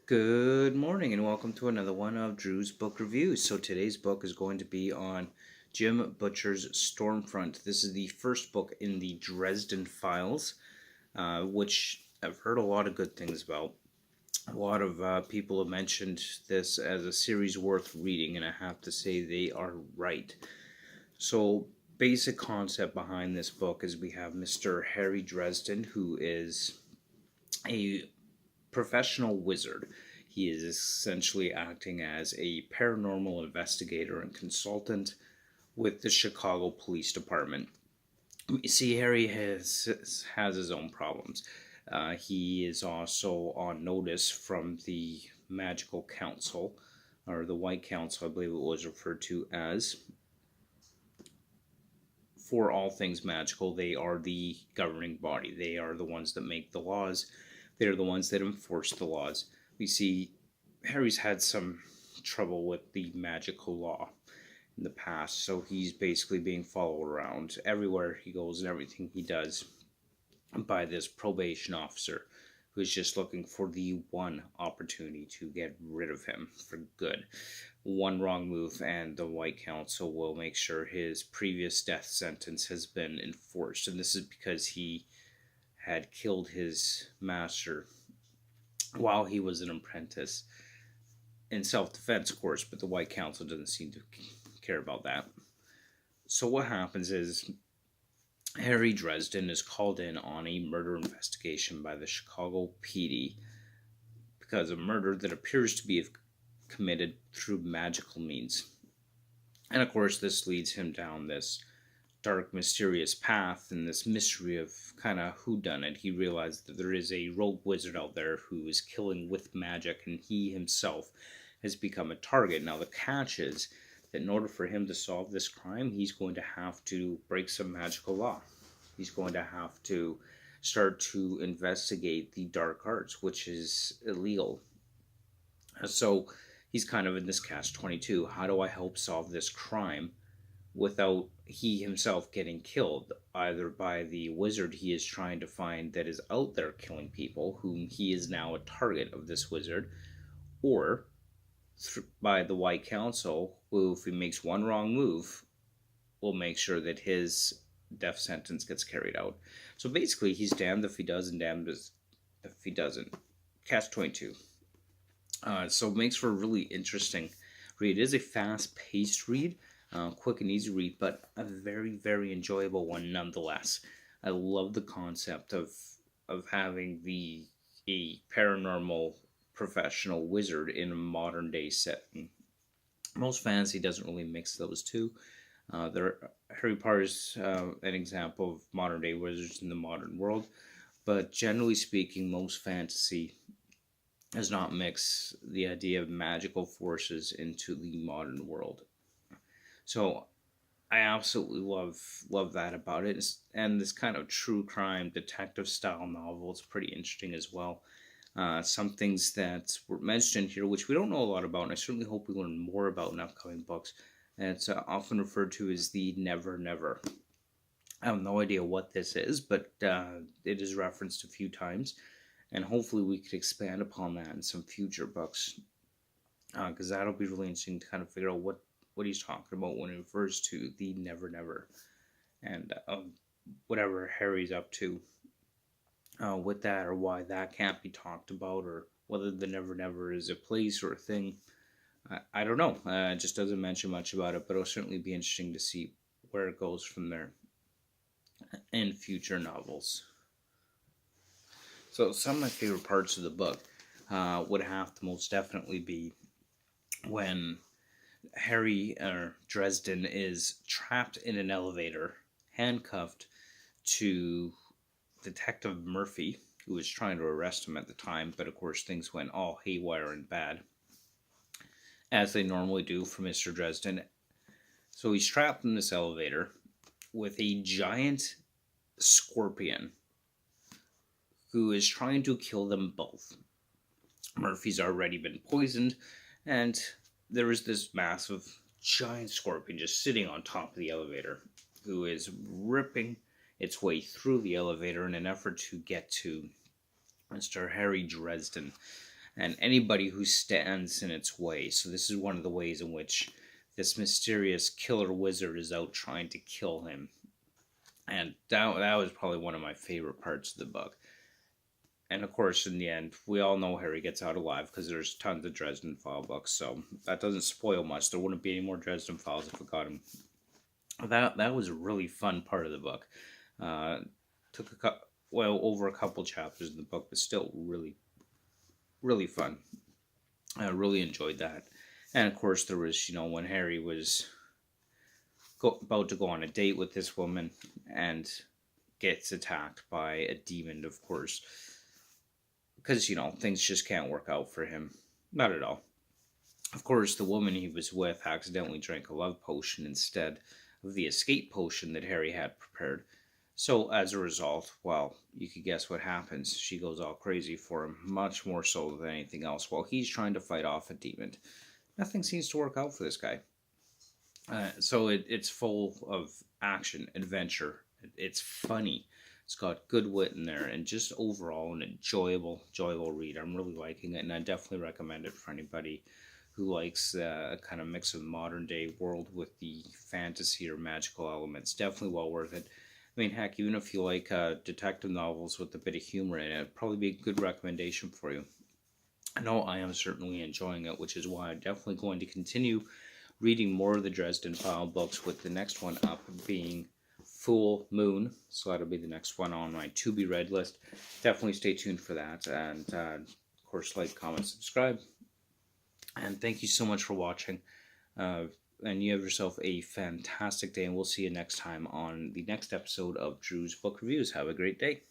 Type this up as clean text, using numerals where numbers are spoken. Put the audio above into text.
Good morning and welcome to another one of Drew's book reviews. So today's book is going to be on Jim Butcher's Stormfront. This is the first book in the Dresden Files, which I've heard a lot of good things about. A lot of people have mentioned this as a series worth reading, and I have to say they are right. So, basic concept behind this book is we have Mr. Harry Dresden, who is a professional wizard. He is essentially acting as a paranormal investigator and consultant with the Chicago Police Department. You see, Harry has his own problems. He is also on notice from the Magical Council, or the White Council, I believe it was referred to as, for all things magical. They are the governing body. They are the ones that make the laws. They're the ones that enforce the laws. We see Harry's had some trouble with the magical law in the past, so he's basically being followed around everywhere he goes and everything he does by this probation officer who is just looking for the one opportunity to get rid of him for good. One wrong move, and the White Council will make sure his previous death sentence has been enforced. And this is because he had killed his master while he was an apprentice in self defense, of course, but the White Council doesn't seem to care about that. So, what happens is Harry Dresden is called in on a murder investigation by the Chicago PD because of murder that appears to be committed through magical means. And of course, this leads him down this dark, mysterious path and this mystery of kind of who done it. He realized that there is a rogue wizard out there who is killing with magic, and he himself has become a target. Now, the catch is that in order for him to solve this crime, he's going to have to break some magical law. He's going to have to start to investigate the dark arts, which is illegal. So he's kind of in this catch 22. How do I help solve this crime without he himself getting killed, either by the wizard he is trying to find that is out there killing people, whom he is now a target of this wizard, or by the White Council, who, if he makes one wrong move, will make sure that his death sentence gets carried out. So basically, he's damned if he does and damned if he doesn't. Catch 22. So it makes for a really interesting read. It is a fast-paced read, quick and easy read, but a very, very enjoyable one nonetheless. I love the concept of having a paranormal professional wizard in a modern day setting. Most fantasy doesn't really mix those two. Harry Potter is an example of modern day wizards in the modern world, but generally speaking, most fantasy does not mix the idea of magical forces into the modern world. So I absolutely love that about it. And this kind of true crime detective style novel is pretty interesting as well. Some things that were mentioned here, which we don't know a lot about, and I certainly hope we learn more about in upcoming books. And it's often referred to as the Never Never. I have no idea what this is, but it is referenced a few times, and hopefully we could expand upon that in some future books, because that'll be really interesting to kind of figure out what he's talking about when he refers to the Never Never, and whatever Harry's up to with that, or why that can't be talked about, or whether the Never Never is a place or a thing. I don't know. It just doesn't mention much about it, but it'll certainly be interesting to see where it goes from there in future novels. So some of my favorite parts of the book would have to most definitely be when Harry Dresden is trapped in an elevator, handcuffed to Detective Murphy, who was trying to arrest him at the time, but of course things went all haywire and bad, as they normally do for Mr. Dresden. So he's trapped in this elevator with a giant scorpion who is trying to kill them both. Murphy's already been poisoned, and there is this massive giant scorpion just sitting on top of the elevator who is ripping its way through the elevator in an effort to get to Mr. Harry Dresden. and anybody who stands in its way. So this is one of the ways in which this mysterious killer wizard is out trying to kill him. And that was probably one of my favorite parts of the book. And of course, in the end, we all know Harry gets out alive because there's tons of Dresden File books, so that doesn't spoil much. There wouldn't be any more Dresden Files if we got him. That was a really fun part of the book. Took over a couple chapters in the book, but still really, really fun. I really enjoyed that. And of course, there was, when Harry was about to go on a date with this woman and gets attacked by a demon, of course. Because, things just can't work out for him. Not at all. Of course, the woman he was with accidentally drank a love potion instead of the escape potion that Harry had prepared. So, as a result, well, you could guess what happens. She goes all crazy for him, much more so than anything else, while he's trying to fight off a demon. Nothing seems to work out for this guy. So it's full of action, adventure. It's funny. It's got good wit in there, and just overall an enjoyable read. I'm really liking it, and I definitely recommend it for anybody who likes a kind of mix of modern day world with the fantasy or magical elements. Definitely well worth it. I mean, heck, even if you like detective novels with a bit of humor in it, it'd probably be a good recommendation for you. I know I am certainly enjoying it, which is why I'm definitely going to continue reading more of the Dresden File books, with the next one up being Full Moon. So that'll be the next one on my to be read list. Definitely stay tuned for that. And of course, like, comment, subscribe. And thank you so much for watching. And you have yourself a fantastic day. And we'll see you next time on the next episode of Drew's Book Reviews. Have a great day.